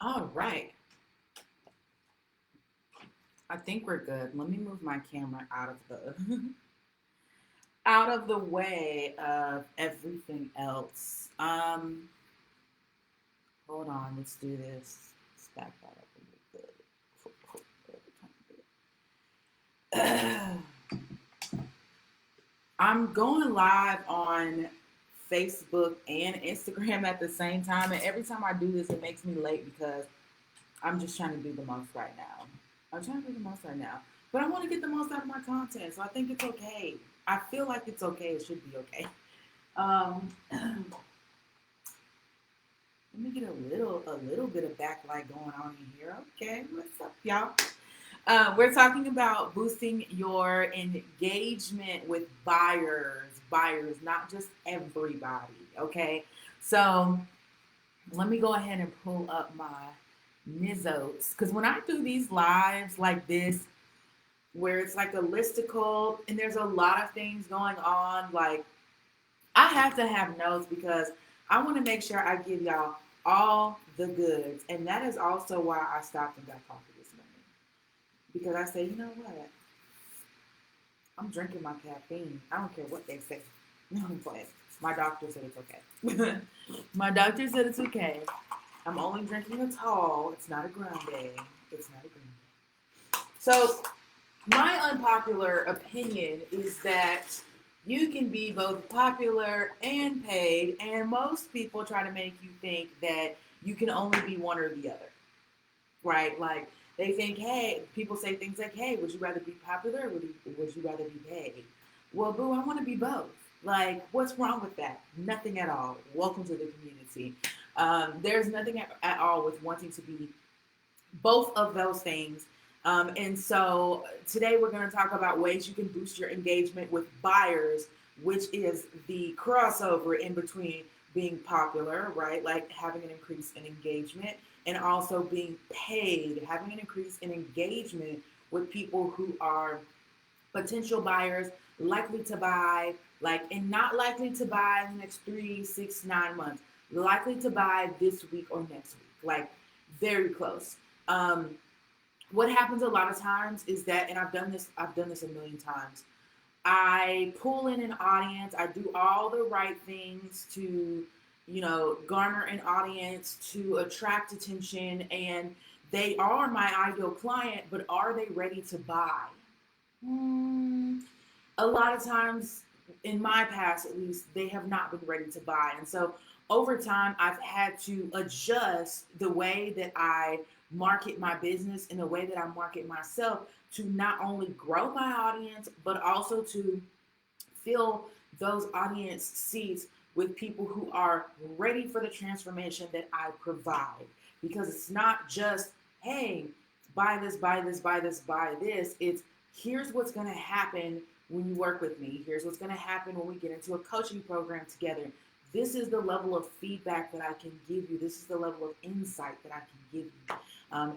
All right. I think we're good. Let me move my camera out of the out of the way of everything else. Hold on. Let's do this. Let's back that up a little bit. I'm going live on Facebook and Instagram at the same time, and every time I do this, it makes me late because I'm just trying to do the most right now. I'm trying to do the most right now. But I want to get the most out of my content, so I think it's okay. I feel like it's okay. It should be okay. Let me get a little bit of backlight going on in here. Okay, what's up, y'all? We're talking about boosting your engagement with buyers, not just everybody. Okay, so let me go ahead and pull up my Nizzotes because when I do these lives like this, where it's like a listicle and there's a lot of things going on, like I have to have notes because I want to make sure I give y'all all the goods, and that is also why I stopped and got coffee this morning because I said, you know what, I'm drinking my caffeine. I don't care what they say. No, I'm playing. My doctor said it's okay. My doctor said it's okay. I'm only drinking a tall. It's not a grande. It's not a grande. So my unpopular opinion is that you can be both popular and paid, and most people try to make you think that you can only be one or the other, right? Like they think, hey, people say things like, hey, would you rather be popular or would you rather be paid? Well, boo, I want to be both. Like, what's wrong with that? Nothing at all. Welcome to the community. There's nothing at all with wanting to be both of those things. And so today we're going to talk about ways you can boost your engagement with buyers, which is the crossover in between being popular, right? Like having an increase in engagement, and also being paid, having an increase in engagement with people who are potential buyers, likely to buy, like, and not likely to buy in the next 3, 6, 9 months, likely to buy this week or next week, like very close. Um, what happens a lot of times is that, and I've done this a million times. I pull in an audience. I do all the right things to, garner an audience to attract attention, and they are my ideal client. But are they ready to buy? Hmm, a lot of times, in my past at least, they have not been ready to buy. And so over time, I've had to adjust the way that I market my business and the way that I market myself to not only grow my audience, but also to fill those audience seats with people who are ready for the transformation that I provide. Because it's not just, hey, buy this, buy this, buy this, buy this. It's here's what's going to happen when you work with me. Here's what's going to happen when we get into a coaching program together. This is the level of feedback that I can give you. This is the level of insight that I can give you.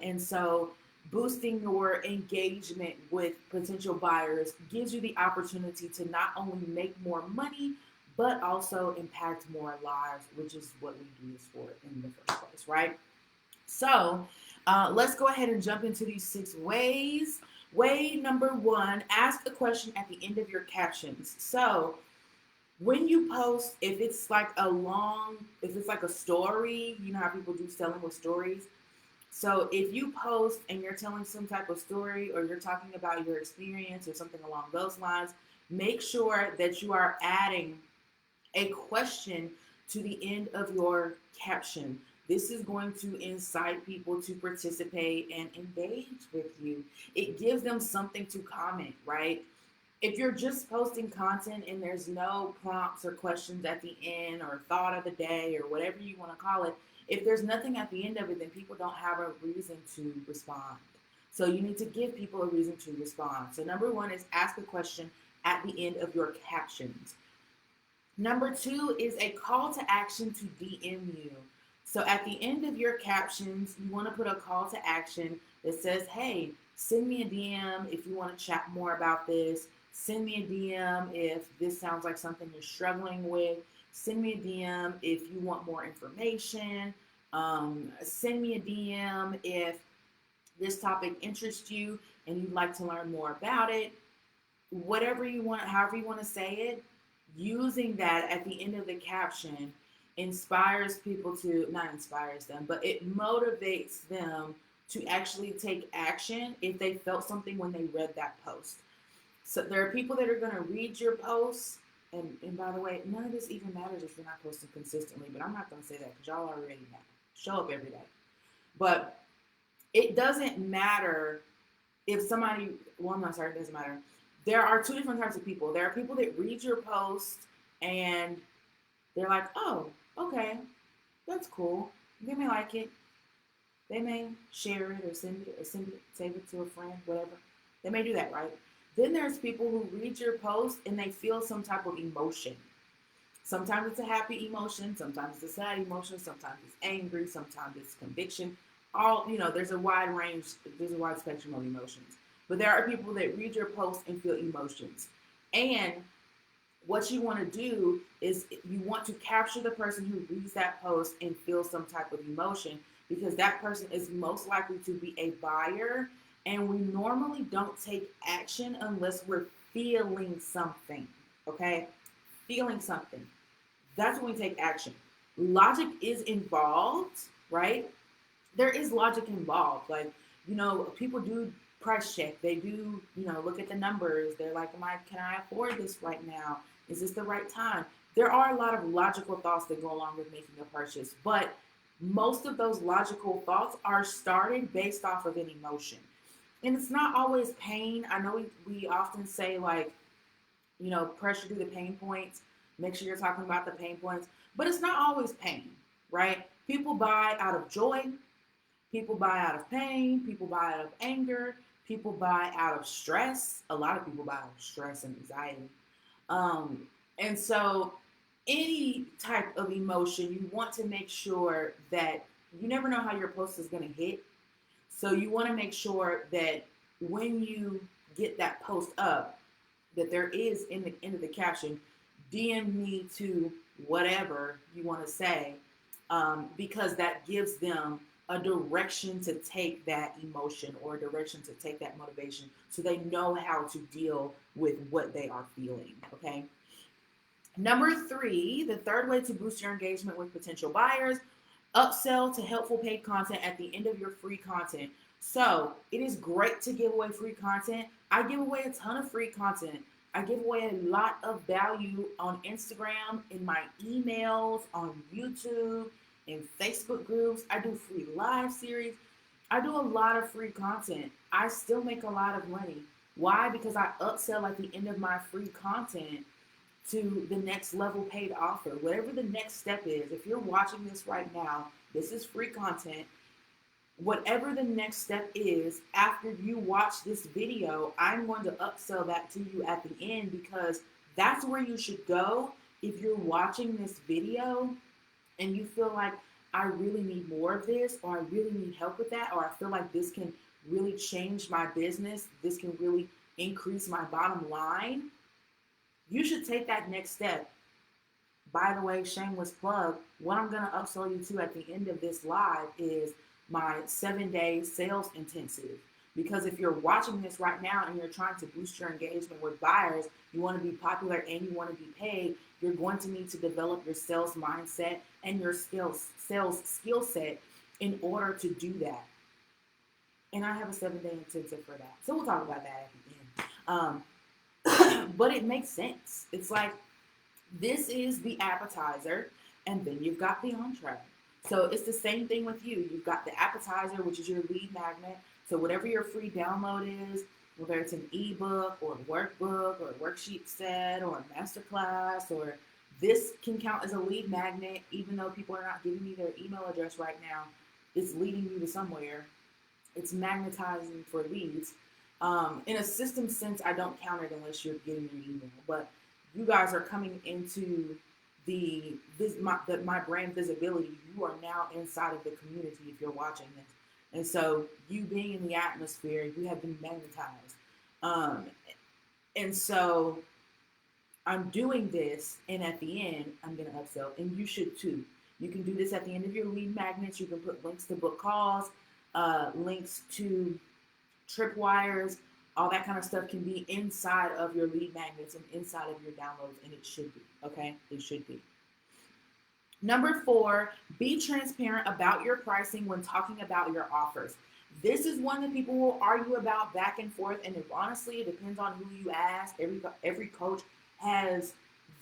And so boosting your engagement with potential buyers gives you the opportunity to not only make more money, but also impact more lives, which is what we do this for in the first place, right? So let's go ahead and jump into these 6 ways. Way number 1, ask a question at the end of your captions. So when you post, if it's like a story, you know how people do selling with stories. So if you post and you're telling some type of story or you're talking about your experience or something along those lines, make sure that you are adding a question to the end of your caption. This is going to incite people to participate and engage with you. It gives them something to comment, right? If you're just posting content and there's no prompts or questions at the end or thought of the day or whatever you want to call it, if there's nothing at the end of it, then people don't have a reason to respond. So you need to give people a reason to respond. So number 1 is ask a question at the end of your captions. Number 2 is a call to action to DM you. So at the end of your captions, you want to put a call to action that says, hey, send me a DM if you want to chat more about this. Send me a DM if this sounds like something you're struggling with. Send me a DM if you want more information. Send me a DM if this topic interests you and you'd like to learn more about it. Whatever you want, however you want to say it, using that at the end of the caption inspires people to, not inspires them, but it motivates them to actually take action if they felt something when they read that post. So there are people that are going to read your posts. And by the way, none of this even matters if you're not posting consistently, but I'm not going to say that because y'all already know. Show up every day. But it doesn't matter if somebody, well, I'm not sorry, it doesn't matter. There are two different types of people. There are people that read your post and they're like, oh, okay, that's cool. They may like it. They may share it or send it, save it to a friend, whatever. They may do that, right? Then there's people who read your post and they feel some type of emotion. Sometimes it's a happy emotion, sometimes it's a sad emotion, sometimes it's angry, sometimes it's conviction. All, there's a wide range, there's a wide spectrum of emotions. But there are people that read your post and feel emotions. And what you want to do is you want to capture the person who reads that post and feels some type of emotion, because that person is most likely to be a buyer. And we normally don't take action unless we're feeling something. Okay? Feeling something. That's when we take action. Logic is involved, right? There is logic involved. Like, people do price check. They do, look at the numbers. They're like, can I afford this right now? Is this the right time? There are a lot of logical thoughts that go along with making a purchase, but most of those logical thoughts are started based off of an emotion. And it's not always pain. I know we often say, like, pressure through the pain points. Make sure you're talking about the pain points. But it's not always pain, right? People buy out of joy. People buy out of pain. People buy out of anger. People buy out of stress. A lot of people buy out of stress and anxiety. And so any type of emotion, you want to make sure that you never know how your post is going to hit. So you want to make sure that when you get that post up, that there is in the end of the caption, DM me to whatever you want to say, because that gives them a direction to take that emotion or a direction to take that motivation, so they know how to deal with what they are feeling. Okay. Number 3, the third way to boost your engagement with potential buyers: upsell to helpful paid content at the end of your free content. So it is great to give away free content. I give away a ton of free content. I give away a lot of value on Instagram, in my emails, on YouTube, in Facebook groups. I do free live series. I do a lot of free content. I still make a lot of money. Why? Because I upsell at the end of my free content to the next level paid offer. Whatever the next step is, if you're watching this right now, this is free content. Whatever the next step is after you watch this video, I'm going to upsell that to you at the end, because that's where you should go if you're watching this video and you feel like, I really need more of this, or I really need help with that, or I feel like this can really change my business, this can really increase my bottom line. You should take that next step. By the way, shameless plug, what I'm going to upsell you to at the end of this live is my 7-day sales intensive. Because if you're watching this right now and you're trying to boost your engagement with buyers, you want to be popular and you want to be paid, you're going to need to develop your sales mindset and your sales skill set in order to do that. And I have a 7-day intensive for that. So we'll talk about that at the end. But it makes sense. It's like, this is the appetizer, and then you've got the entree. So it's the same thing with you. You've got the appetizer, which is your lead magnet. So whatever your free download is, whether it's an ebook or a workbook or a worksheet set or a masterclass, or this can count as a lead magnet, even though people are not giving me their email address right now. It's leading you to somewhere. It's magnetizing for leads. In a system sense, I don't count it unless you're getting your email. But you guys are coming into my brand visibility. You are now inside of the community if you're watching this. And so you being in the atmosphere, you have been magnetized. And so I'm doing this, and at the end, I'm going to upsell, and you should too. You can do this at the end of your lead magnets. You can put links to book calls, links to tripwires, all that kind of stuff can be inside of your lead magnets and inside of your downloads, and it should be, okay? It should be. Number 4, be transparent about your pricing when talking about your offers. This is one that people will argue about back and forth, and honestly, it depends on who you ask. Every coach has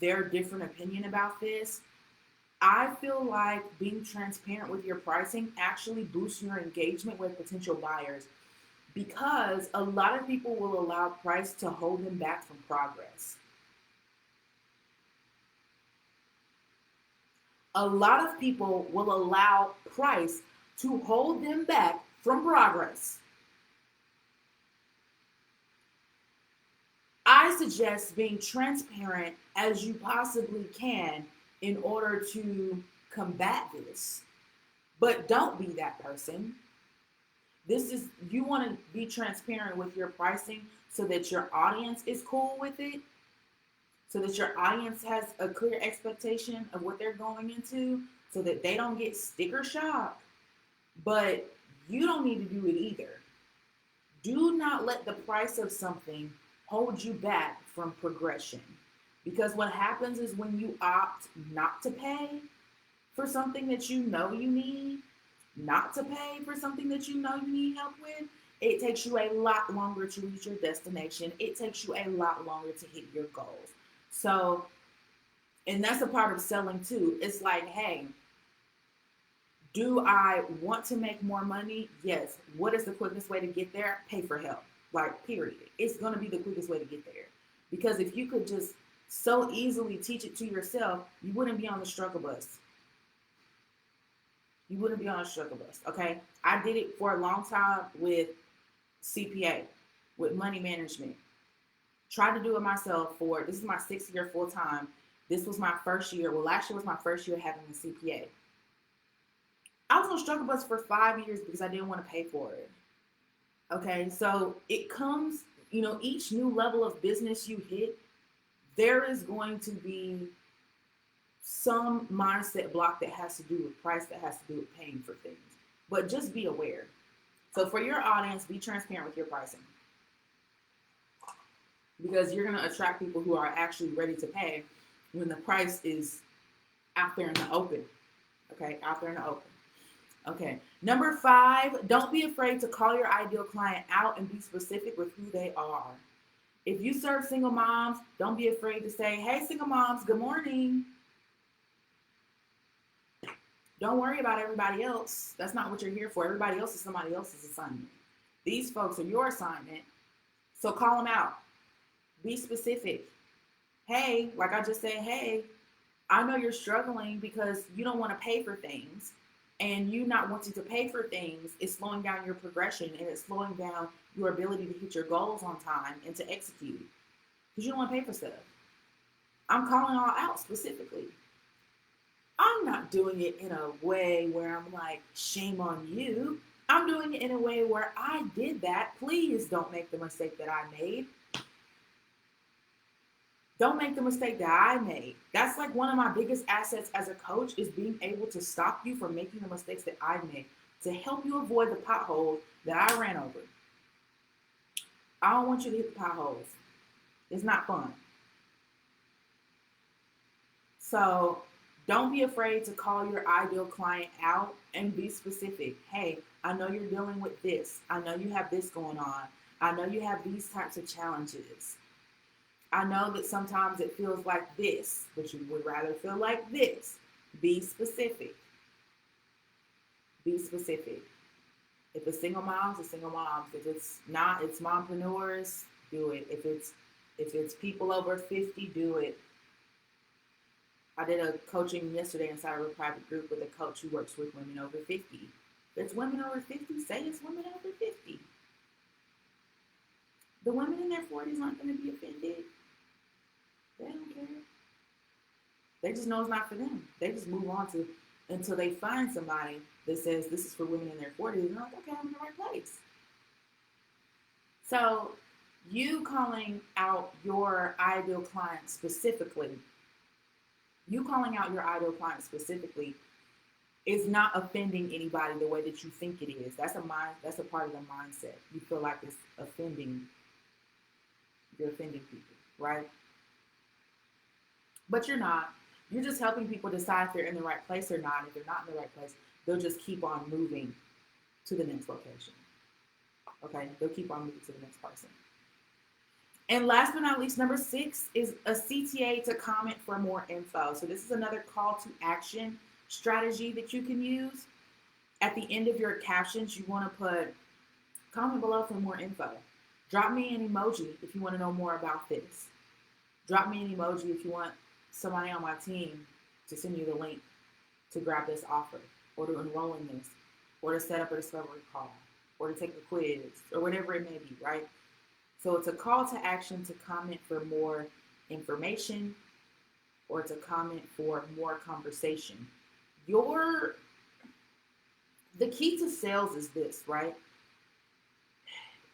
their different opinion about this. I feel like being transparent with your pricing actually boosts your engagement with potential buyers, because a lot of people will allow price to hold them back from progress. A lot of people will allow price to hold them back from progress. I suggest being transparent as you possibly can in order to combat this. But don't be that person. You want to be transparent with your pricing so that your audience is cool with it, so that your audience has a clear expectation of what they're going into, so that they don't get sticker shock. But you don't need to do it either. Do not let the price of something hold you back from progression. Because what happens is when you opt not to pay for something that you know you need, not to pay for something that you know you need help with, it takes you a lot longer to reach your destination. It takes you a lot longer to hit your goals. So, and that's a part of selling too. It's like, hey, do I want to make more money? Yes. What is the quickest way to get there? Pay for help. Like, period. It's going to be the quickest way to get there. Because if you could just so easily teach it to yourself, you wouldn't be on the struggle bus. You wouldn't be on a struggle bus, okay? I did it for a long time with CPA, with money management. Tried to do it myself this is my 6th year full time. This was my first year. Well, last year was my first year having a CPA. I was on struggle bus for 5 years because I didn't want to pay for it. Okay, so it comes, each new level of business you hit, there is going to be some mindset block that has to do with price, that has to do with paying for things. But just be aware. So for your audience, be transparent with your pricing. Because you're going to attract people who are actually ready to pay when the price is out there in the open. Okay, out there in the open. Okay, number 5, don't be afraid to call your ideal client out and be specific with who they are. If you serve single moms, don't be afraid to say, hey, single moms, good morning. Don't worry about everybody else. That's not what you're here for. Everybody else is somebody else's assignment. These folks are your assignment. So call them out. Be specific. Hey, like I just said, hey, I know you're struggling because you don't want to pay for things. And you not wanting to pay for things is slowing down your progression, and it's slowing down your ability to hit your goals on time and to execute. Because you don't want to pay for stuff. I'm calling all out specifically. I'm not doing it in a way where I'm like, shame on you. I'm doing it in a way where I did that. Please don't make the mistake that I made. Don't make the mistake that I made. That's like one of my biggest assets as a coach, is being able to stop you from making the mistakes that I made, to help you avoid the potholes that I ran over. I don't want you to hit the potholes. It's not fun. So don't be afraid to call your ideal client out and be specific. Hey, I know you're dealing with this. I know you have this going on. I know you have these types of challenges. I know that sometimes it feels like this, but you would rather feel like this. Be specific. Be specific. If it's single moms, it's single moms. If it's not, it's mompreneurs, do it. If it's people over 50, do it. I did a coaching yesterday inside of a private group with a coach who works with women over 50. If it's women over 50, say it's women over 50. The women in their 40s aren't going to be offended. They don't care. They just know it's not for them. They just move on to until they find somebody that says this is for women in their 40s. And they're like, okay, I'm in the right place. So you calling out your ideal client specifically, It's not offending anybody the way that you think it is. That's a part of the mindset. You feel like it's offending, you're offending people, right? But you're not. You're just helping people decide if they're in the right place or not. If they're not in the right place, they'll just keep on moving to the next location. Okay? They'll keep on moving to the next person. And last but not least, number 6 is a CTA to comment for more info. So this is another call to action strategy that you can use. At the end of your captions, you want to put comment below for more info. Drop me an emoji if you want to know more about this. Drop me an emoji if you want somebody on my team to send you the link to grab this offer, or to enroll in this, or to set up a discovery call, or to take a quiz, or whatever it may be, right? So it's a call to action to comment for more information, or to comment for more conversation. The key to sales is this, right?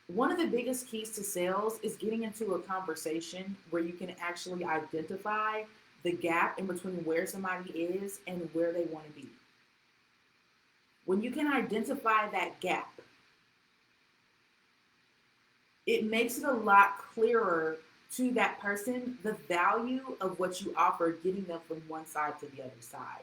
One of the biggest keys to sales is getting into a conversation where you can actually identify the gap in between where somebody is and where they want to be. When you can identify that gap, it makes it a lot clearer to that person the value of what you offer, getting them from one side to the other side.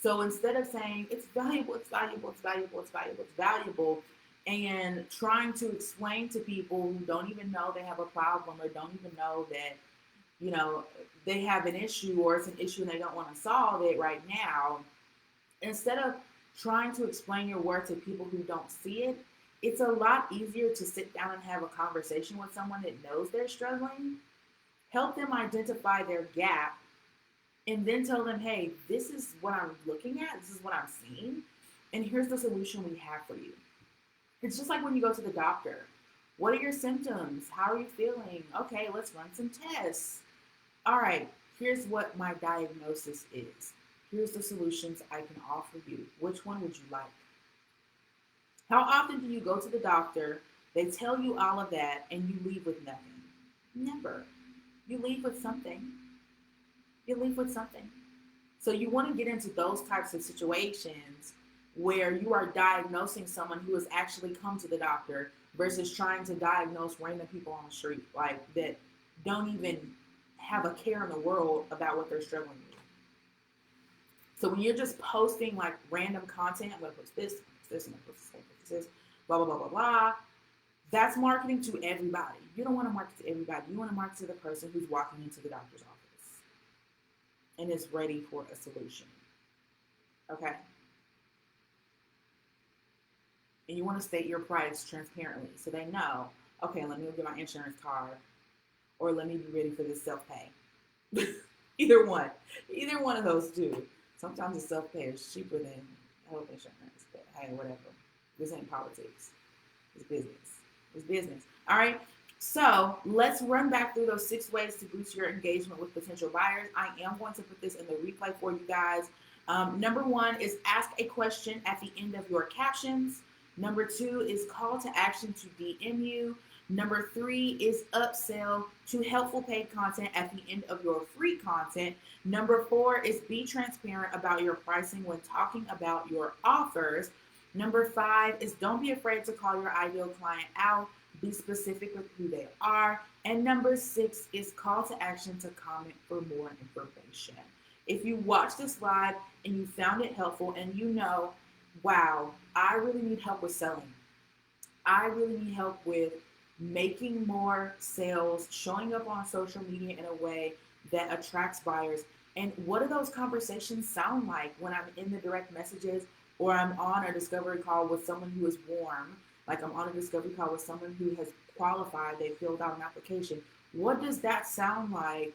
So instead of saying it's valuable, it's valuable, it's valuable, it's valuable, it's valuable, and trying to explain to people who don't even know they have a problem, or don't even know that, they have an issue, or it's an issue and they don't want to solve it right now, instead of trying to explain your work to people who don't see it, it's a lot easier to sit down and have a conversation with someone that knows they're struggling, help them identify their gap, and then tell them, hey, this is what I'm looking at, this is what I'm seeing, and here's the solution we have for you. It's just like when you go to the doctor. What are your symptoms? How are you feeling? Okay, let's run some tests. All right, here's what my diagnosis is. Here's the solutions I can offer you. Which one would you like? How often do you go to the doctor, they tell you all of that, and you leave with nothing? Never. You leave with something. You leave with something. So you want to get into those types of situations where you are diagnosing someone who has actually come to the doctor versus trying to diagnose random people on the street, like that don't even have a care in the world about what they're struggling with. So when you're just posting like random content, I'm going to post this, I'm going to post this, blah, blah, blah, blah, blah. That's marketing to everybody. You don't want to market to everybody. You want to market to the person who's walking into the doctor's office and is ready for a solution. Okay? And you want to state your price transparently so they know, okay, let me go get my insurance card, or let me be ready for this self-pay. Either one of those two. Sometimes the self-pay is cheaper than health insurance, but hey, whatever. This ain't politics. It's business. It's business. All right. So let's run back through those 6 ways to boost your engagement with potential buyers. I am going to put this in the replay for you guys. Number 1 is ask a question at the end of your captions. Number 2 is call to action to DM you. Number 3 is upsell to helpful paid content at the end of your free content. Number 4 is be transparent about your pricing when talking about your offers. Number 5 is don't be afraid to call your ideal client out. Be specific with who they are. And number 6 is call to action to comment for more information. If you watch this live and you found it helpful and you know, wow, I really need help with selling. I really need help with making more sales, showing up on social media in a way that attracts buyers. And what do those conversations sound like when I'm in the direct messages, or I'm on a discovery call with someone who is warm, like I'm on a discovery call with someone who has qualified, they filled out an application. What does that sound like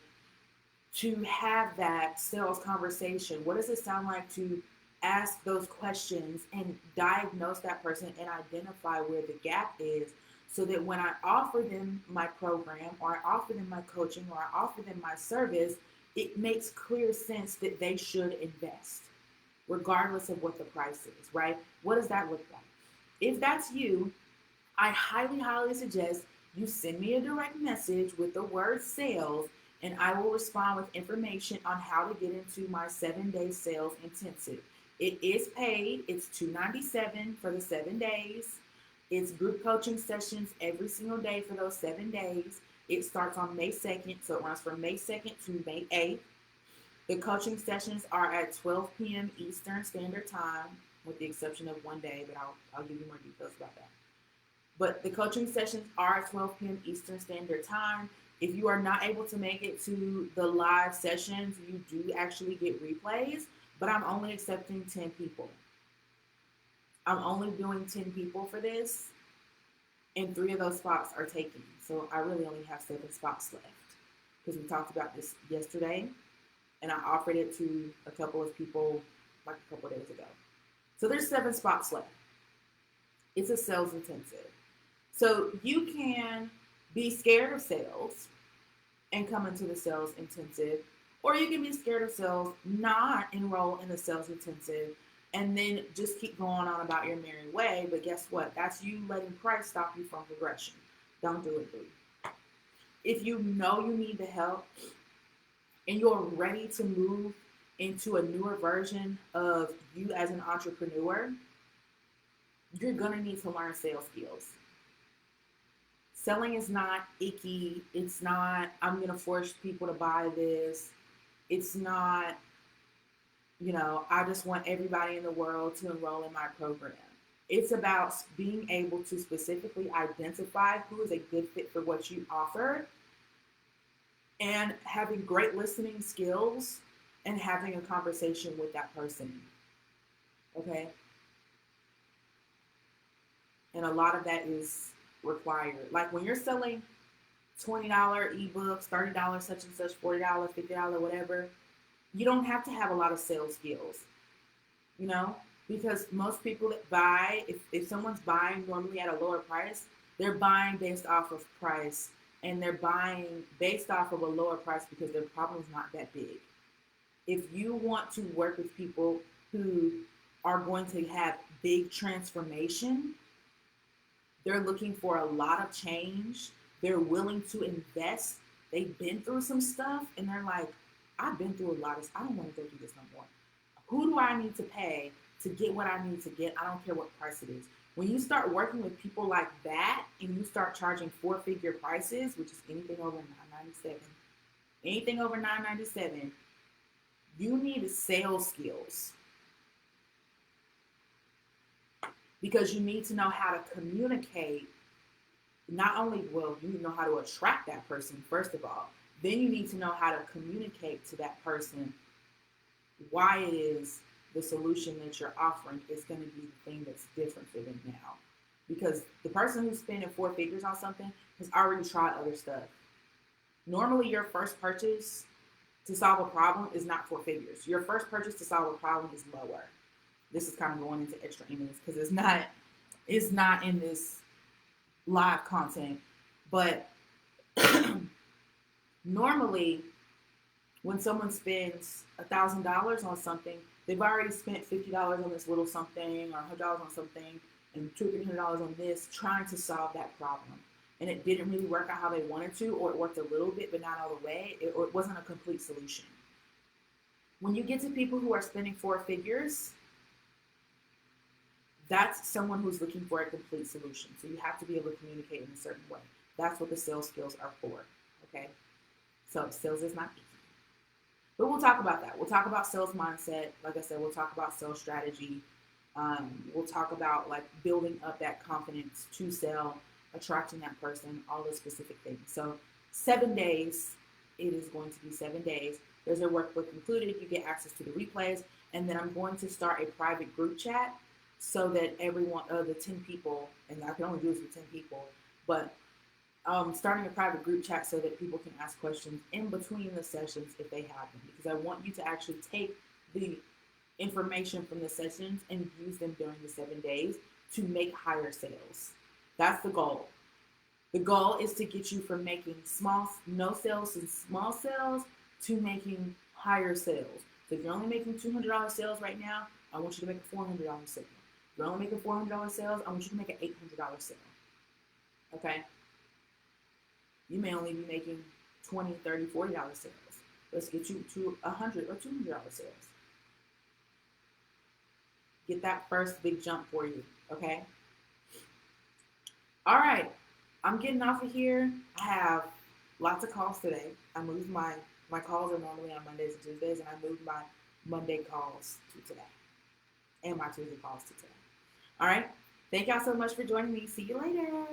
to have that sales conversation? What does it sound like to ask those questions and diagnose that person and identify where the gap is, so that when I offer them my program, or I offer them my coaching, or I offer them my service, it makes clear sense that they should invest, regardless of what the price is, right? What does that look like? If that's you, I highly, highly suggest you send me a direct message with the word sales, and I will respond with information on how to get into my 7-day sales intensive. It is paid. It's $297 for the 7 days. It's group coaching sessions every single day for those 7 days. It starts on May 2nd, so it runs from May 2nd to May 8th. The coaching sessions are at 12 p.m. Eastern Standard Time, with the exception of one day, but I'll give you more details about that. But the coaching sessions are at 12 p.m. Eastern Standard Time. If you are not able to make it to the live sessions, you do actually get replays, but I'm only accepting 10 people. I'm only doing 10 people for this, and 3 of those spots are taken. So I really only have 7 spots left because we talked about this yesterday, and I offered it to a couple of people like a couple of days ago. So there's 7 spots left. It's a sales intensive. So you can be scared of sales and come into the sales intensive, or you can be scared of sales, not enroll in the sales intensive, and then just keep going on about your merry way. But guess what? That's you letting price stop you from progression. Don't do it, boo. If you know you need the help and you're ready to move into a newer version of you as an entrepreneur, you're going to need to learn sales skills. Selling is not icky. It's not, I'm going to force people to buy this. It's not, I just want everybody in the world to enroll in my program. It's about being able to specifically identify who is a good fit for what you offer, and having great listening skills and having a conversation with that person. Okay? And a lot of that is required. Like when you're selling $20 ebooks, $30 such and such, $40, $50, whatever, you don't have to have a lot of sales skills, because most people that buy, if someone's buying normally at a lower price, they're buying based off of price, and they're buying based off of a lower price because their problem's not that big. If you want to work with people who are going to have big transformation, they're looking for a lot of change, they're willing to invest, they've been through some stuff, and they're like, I've been through a lot of, I don't want to go through this no more. Who do I need to pay to get what I need to get? I don't care what price it is. When you start working with people like that and you start charging 4-figure prices, which is anything over $997, you need sales skills. Because you need to know how to communicate. Not only, you need to know how to attract that person, first of all. Then you need to know how to communicate to that person why it is the solution that you're offering is going to be the thing that's different for them now. Because the person who's spending 4 figures on something has already tried other stuff. Normally, your first purchase to solve a problem is not 4 figures. Your first purchase to solve a problem is lower. This is kind of going into extra emails because it's not in this live content. But normally, when someone spends $1,000 on something, they've already spent $50 on this little something, or $100 on something, and $200, $300 on this, trying to solve that problem. And it didn't really work out how they wanted to, or it worked a little bit, but not all the way. Or it wasn't a complete solution. When you get to people who are spending 4 figures, that's someone who's looking for a complete solution. So you have to be able to communicate in a certain way. That's what the sales skills are for. Okay? So sales is not easy. But we'll talk about that. We'll talk about sales mindset. Like I said, we'll talk about sales strategy. We'll talk about like building up that confidence to sell, attracting that person, all those specific things. So 7 days, it is going to be 7 days. There's a workbook included. You get access to the replays. And then I'm going to start a private group chat so that everyone, the 10 people, and I can only do this with 10 people, but starting a private group chat so that people can ask questions in between the sessions if they have them. Because I want you to actually take the information from the sessions and use them during the 7 days to make higher sales. That's the goal. The goal is to get you from making no sales and small sales to making higher sales. So if you're only making $200 sales right now, I want you to make a $400 sale. If you're only making $400 sales, I want you to make an $800 sale. Okay? You may only be making $20, $30, $40 sales. Let's get you to $100 or $200 sales. Get that first big jump for you. Okay. All right. I'm getting off of here. I have lots of calls today. I moved my calls are normally on Mondays and Tuesdays, and I moved my Monday calls to today and my Tuesday calls to today. All right. Thank y'all so much for joining me. See you later.